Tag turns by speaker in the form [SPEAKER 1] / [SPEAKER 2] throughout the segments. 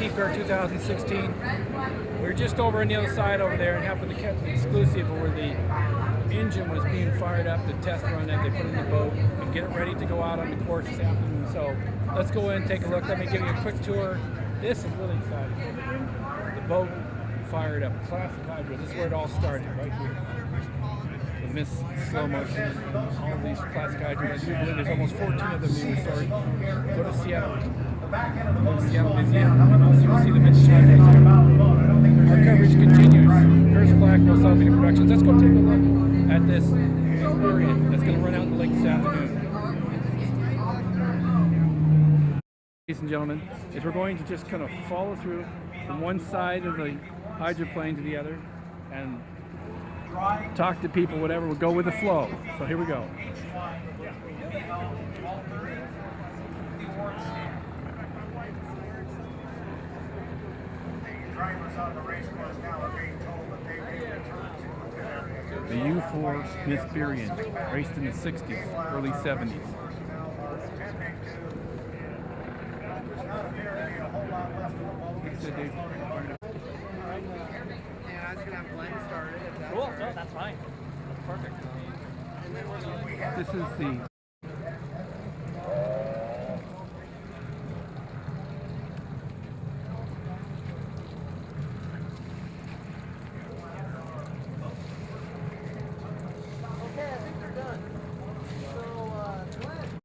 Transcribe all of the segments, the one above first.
[SPEAKER 1] Seafair 2016. We're just over on the other side over there and happened to catch an exclusive where the engine was being fired up, the test run that they put in the boat, and get it ready to go out on the course this afternoon. So let's go in and take a look. Let me give you a quick tour. This is really exciting. The boat fired up, classic hydro. This is where it all started, right here. With this slow motion, all of these classic hydros. I do believe there's almost 14 of them being restored. Go to Seattle. Go to Seattle Museum, and also you'll see the vintage hydros here. Our coverage continues. Curtis Blackwell, South Video Productions. Let's go take a look at this BURIEN that's going to run out in the lake this afternoon. Ladies and gentlemen, is we're going to just kind of follow through from one side of the hydroplane to the other and talk to people, whatever. We'll go with the flow. So here we go. The U4 Miss BURIEN, raced in the 60s, early 70s.
[SPEAKER 2] Cool, no, that's fine. That's perfect.
[SPEAKER 1] This is the
[SPEAKER 2] Okay, I think they're done. So, Glenn.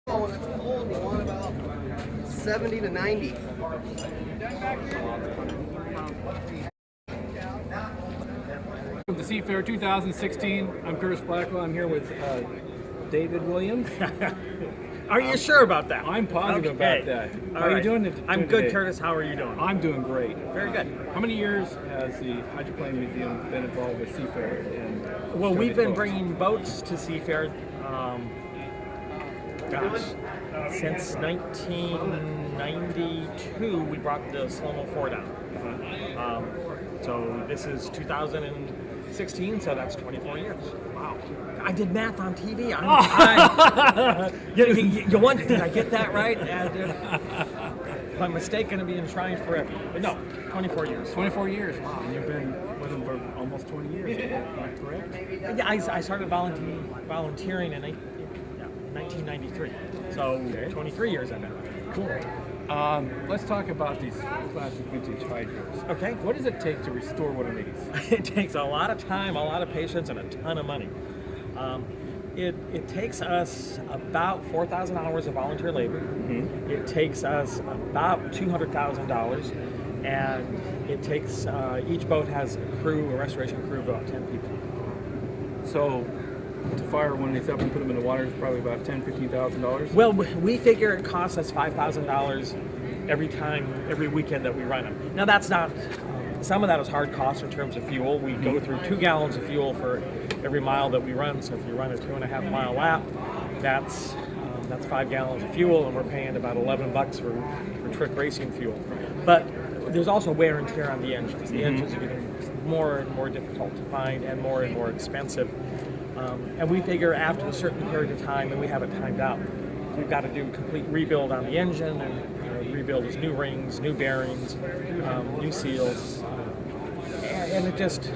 [SPEAKER 2] When it's cold, you want about 70 to 90.
[SPEAKER 1] Welcome to Seafair 2016. I'm Curtis Blackwell. I'm here with David Williams.
[SPEAKER 2] Are you sure about that?
[SPEAKER 1] I'm positive about that. How are you doing today?
[SPEAKER 2] I'm good, Curtis. How are you doing?
[SPEAKER 1] I'm doing great.
[SPEAKER 2] Very good.
[SPEAKER 1] How many years has the Hydroplane Museum been involved with Seafair?
[SPEAKER 2] Well, we've been bringing boats to Seafair, since 1992. We brought the Slow-Mo 4 down. So this is 2016, so that's 24 years. Wow. I did math on TV. You wonder, did I get that right? My mistake going to be enshrined forever. But no, 24 years.
[SPEAKER 1] 24 years. Wow. And you've been with them for almost 20 years. Am I correct?
[SPEAKER 2] Yeah, I started volunteering in 1993. So 23 years I've been.
[SPEAKER 1] Cool. Let's talk about these classic vintage hydros.
[SPEAKER 2] Okay.
[SPEAKER 1] What does it take to restore one of these?
[SPEAKER 2] It takes a lot of time, a lot of patience, and a ton of money. It takes us about 4,000 hours of volunteer labor. Mm-hmm. It takes us about $200,000, and it takes each boat has a restoration crew of about 10 people.
[SPEAKER 1] So, to fire one of these up and put them in the water is probably about $10,000, $15,000?
[SPEAKER 2] Well, we figure it costs us $5,000 every weekend that we run them. Now that's not, some of that is hard costs in terms of fuel. We go through 2 gallons of fuel for every mile that we run. So if you run a 2.5 mile lap, that's 5 gallons of fuel, and we're paying about $11 for trick racing fuel. But there's also wear and tear on the engines. The engines are getting more and more difficult to find and more expensive. And we figure after a certain period of time, and we have it timed out, we've got to do a complete rebuild on the engine, and rebuild is new rings, new bearings, new seals, and it just,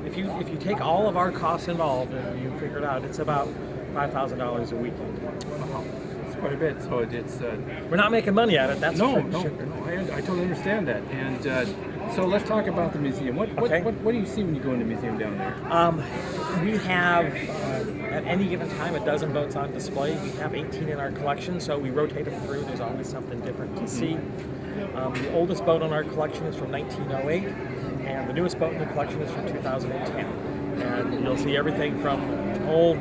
[SPEAKER 2] if you take all of our costs involved and you figure it out, it's about $5,000 a weekend.
[SPEAKER 1] Wow. It's quite a bit. So it's
[SPEAKER 2] we're not making money at it. That's
[SPEAKER 1] no.
[SPEAKER 2] Sure.
[SPEAKER 1] I totally understand that. And so let's talk about the museum. What do you see when you go in the museum down there?
[SPEAKER 2] We have, at any given time a dozen boats on display. We have 18 in our collection, so we rotate them through. There's always something different to see. The oldest boat in our collection is from 1908, and the newest boat in the collection is from 2010. And you'll see everything from old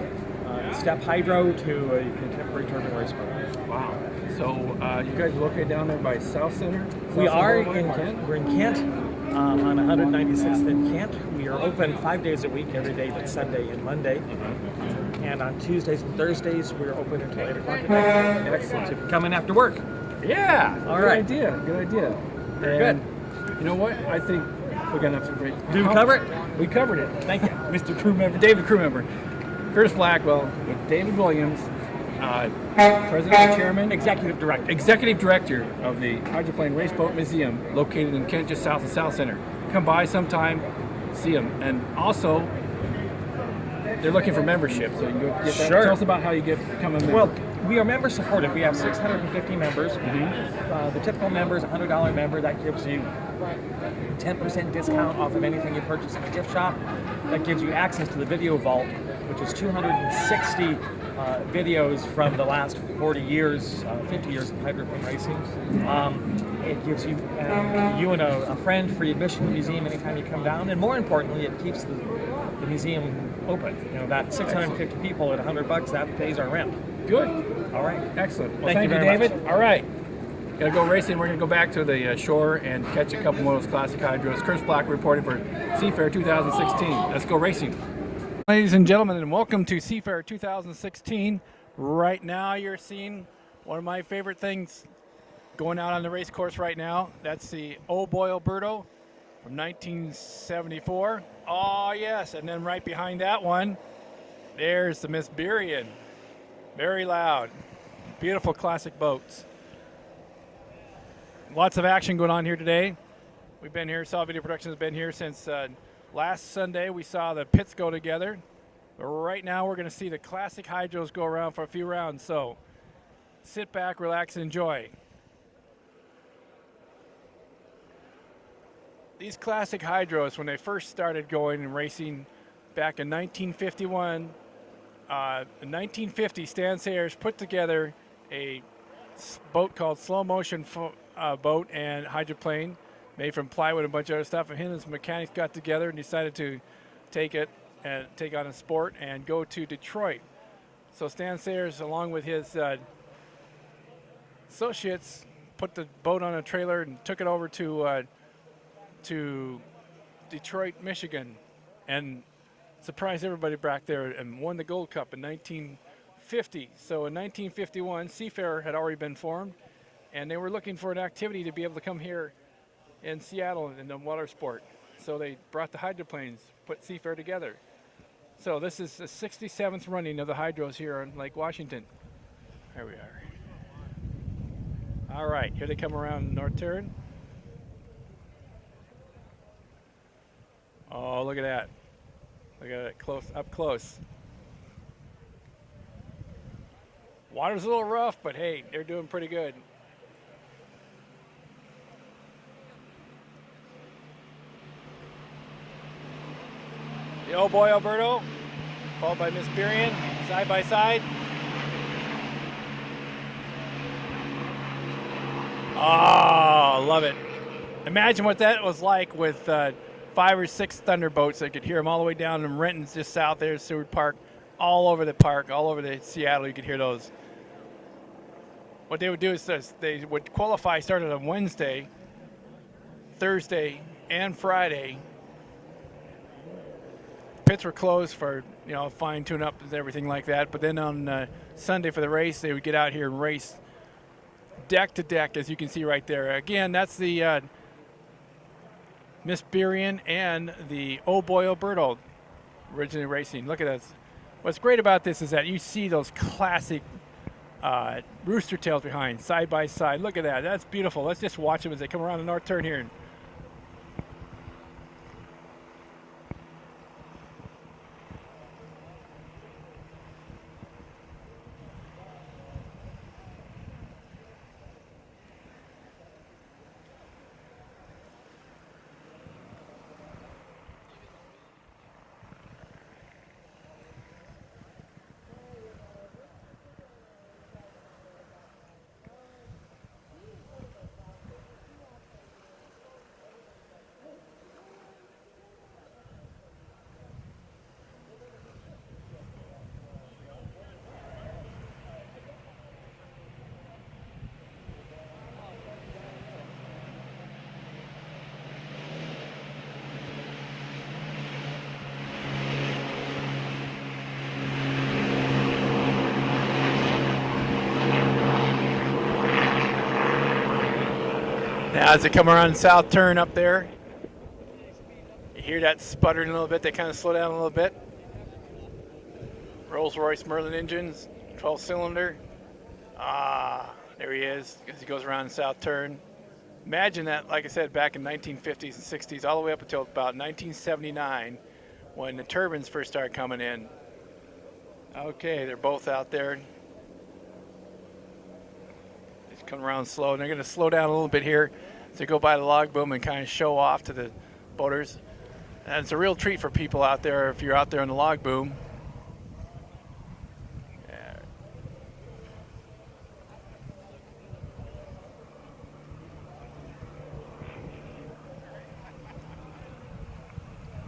[SPEAKER 2] step hydro to a contemporary turbine race boat.
[SPEAKER 1] Wow. So you guys are located down there by South Center?
[SPEAKER 2] We are in Kent. We're in Kent, on 196th in Kent. We are open 5 days a week, every day but Sunday and Monday. And on Tuesdays and Thursdays, we're open until 8 o'clock at night. Excellent. So you can come in after work.
[SPEAKER 1] Yeah.
[SPEAKER 2] All
[SPEAKER 1] good
[SPEAKER 2] right.
[SPEAKER 1] idea. Good idea.
[SPEAKER 2] Very
[SPEAKER 1] good. You know what? I think we're gonna have to.
[SPEAKER 2] Did we cover it?
[SPEAKER 1] We covered it.
[SPEAKER 2] Thank you.
[SPEAKER 1] Mr. Crew Member, David Crew Member, Curtis Blackwell with David Williams, President and Chairman,
[SPEAKER 2] Executive
[SPEAKER 1] Director of the Hydroplane Raceboat Museum, located in Kent, just south of South Center. Come by sometime, see them, and also they're looking for membership, so you can go get that.
[SPEAKER 2] Sure.
[SPEAKER 1] Tell us about how you become a member.
[SPEAKER 2] Well, we are member supported. We have 650 members. The typical member is a $100 member. That gives you 10% discount off of anything you purchase in the gift shop. That gives you access to the video vault, which is 260 videos from the last 40 years, 50 years of hydroplane racing. It gives you you and a friend free admission to the museum anytime you come down, and more importantly, it keeps the museum open. You know, that 650 people at $100, that pays our rent.
[SPEAKER 1] Good.
[SPEAKER 2] All right.
[SPEAKER 1] Excellent. Well,
[SPEAKER 2] Thank you
[SPEAKER 1] you,
[SPEAKER 2] very
[SPEAKER 1] David.
[SPEAKER 2] much.
[SPEAKER 1] All right. Gonna go racing. We're gonna go back to the shore and catch a couple more of those classic hydros. Curtis Black reporting for Seafair 2016. Let's go racing. Ladies and gentlemen, and welcome to Seafair 2016. Right now you're seeing one of my favorite things going out on the race course right now. That's the BOYO'BERTO from 1974. Oh yes, and then right behind that one, there's the Miss BURIEN. Very loud. Beautiful classic boats. Lots of action going on here today. We've been here, Saw Video Productions has been here since last Sunday. We saw the pits go together. But right now we're going to see the classic hydros go around for a few rounds. So sit back, relax, and enjoy. These classic hydros, when they first started going and racing back in 1951, in 1950, Stan Sayers put together a boat called Slow Motion boat and hydroplane made from plywood and a bunch of other stuff, and him and his mechanics got together and decided to take it and take on a sport and go to Detroit. So Stan Sayers, along with his associates, put the boat on a trailer and took it over to Detroit, Michigan, and surprised everybody back there and won the Gold Cup in 1950. So in 1951, Seafair had already been formed, and they were looking for an activity to be able to come here in Seattle in the water sport. So they brought the hydroplanes, put Seafair together. So this is the 67th running of the hydros here on Lake Washington. There we are. All right, here they come around North Turn. Oh, look at that. Look at it close, up close. Water's a little rough, but hey, they're doing pretty good. The BOYO'BERTO, followed by Miss BURIEN, side by side. Oh, love it. Imagine what that was like with 5 or 6 Thunderboats. I could hear them all the way down in Renton's just south there, Seward Park, all over the park, all over the Seattle. You could hear those. What they would do is this: they would qualify started on Wednesday, Thursday, and Friday. Pits were closed for, you know, fine tune-up and everything like that. But then on Sunday for the race, they would get out here and race deck to deck, as you can see right there. Again, that's the Miss BURIEN and the BOYO'BERTO originally racing. Look at this. What's great about this is that you see those classic rooster tails behind, side by side. Look at that. That's beautiful. Let's just watch them as they come around the North Turn here. Now as they come around south turn up there, you hear that sputtering a little bit. They kind of slow down a little bit. Rolls-Royce Merlin engines, 12-cylinder. There he is as he goes around the south turn. Imagine that, like I said, back in 1950s and 60s, all the way up until about 1979, when the turbines first started coming in. Okay, they're both out there. Just come around slow, and they're going to slow down a little bit here as they go by the log boom and kind of show off to the boaters. And it's a real treat for people out there if you're out there on the log boom.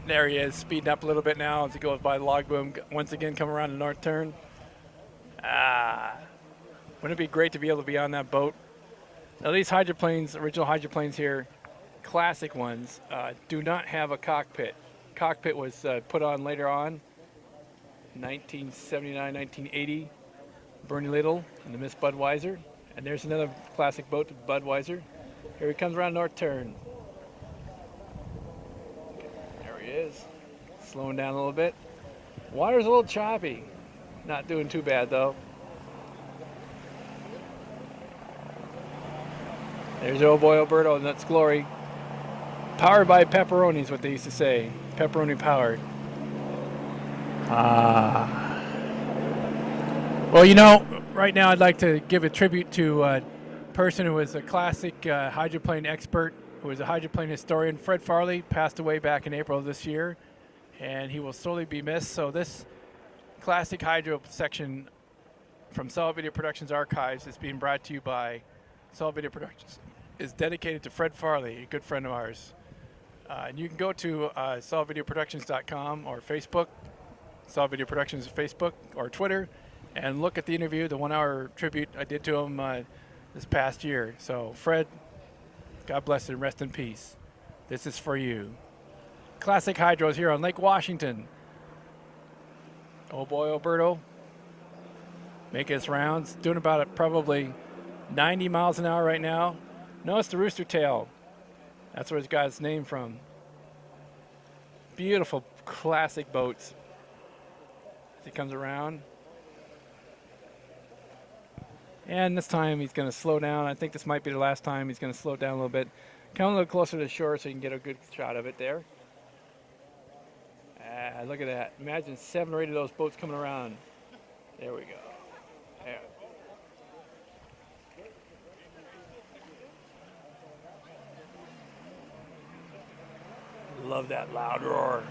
[SPEAKER 1] There he is, speeding up a little bit now as he goes by the log boom. Once again, come around the north turn. Wouldn't it be great to be able to be on that boat? Now these hydroplanes, original hydroplanes here, classic ones, do not have a cockpit. Cockpit was put on later on, 1979, 1980. Bernie Little and the Miss Budweiser. And there's another classic boat, Budweiser. Here he comes around north turn. Is slowing down a little bit. Water's a little choppy. Not doing too bad though. There's old BOYO'BERTO and that's glory. Powered by pepperoni is what they used to say. Pepperoni powered. Well, you know, right now I'd like to give a tribute to a person who was a classic hydroplane expert, who was a hydroplane historian. Fred Farley passed away back in April of this year, and he will sorely be missed. So this classic hydro section from Solid Video Productions Archives is being brought to you by Solid Video Productions. Is dedicated to Fred Farley, a good friend of ours. And you can go to solidvideoproductions.com or Facebook, Solid Video Productions Facebook or Twitter, and look at the interview, the 1-hour tribute I did to him this past year. So Fred, God bless and rest in peace. This is for you. Classic hydros here on Lake Washington. Oh boy, BOYO'BERTO, making its rounds, doing about probably 90 miles an hour right now. Notice the rooster tail. That's where it's got its name from. Beautiful classic boats. As he comes around. And this time he's going to slow down. I think this might be the last time he's going to slow down a little bit. Come a little closer to the shore so you can get a good shot of it there. Look at that. Imagine 7 or 8 of those boats coming around. There we go. There. Love that loud roar.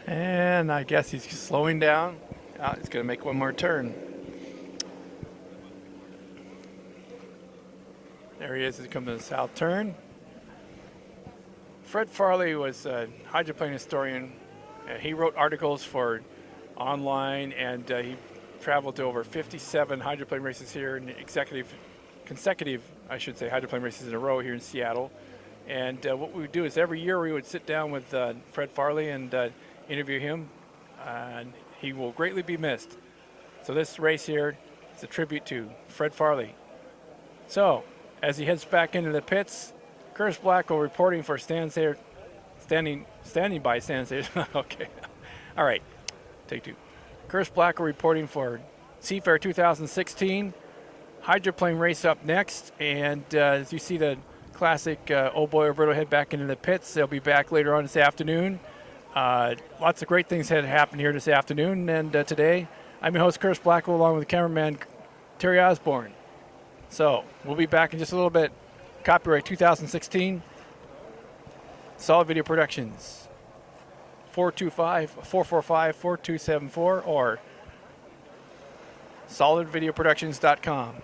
[SPEAKER 1] And I guess he's slowing down. He's going to make one more turn. There he is as he comes to the south turn. Fred Farley was a hydroplane historian. He wrote articles for online, and he traveled to over 57 hydroplane races here, and consecutive, I should say, hydroplane races in a row here in Seattle. And what we would do is every year we would sit down with Fred Farley and interview him, and he will greatly be missed. So this race here is a tribute to Fred Farley. So as he heads back into the pits, Curtis Blackwell reporting for standing by Stan Station. Okay, all right, take 2. Curtis Blackwell reporting for Seafair 2016. Hydroplane race up next, and as you see the classic Oh BOYO'BERTO head back into the pits. They'll be back later on this afternoon. Lots of great things had happened here this afternoon and today. I'm your host, Curtis Blackwell, along with cameraman Terry Osborne. So we'll be back in just a little bit. Copyright 2016, Solid Video Productions, 425-445-4274 or solidvideoproductions.com.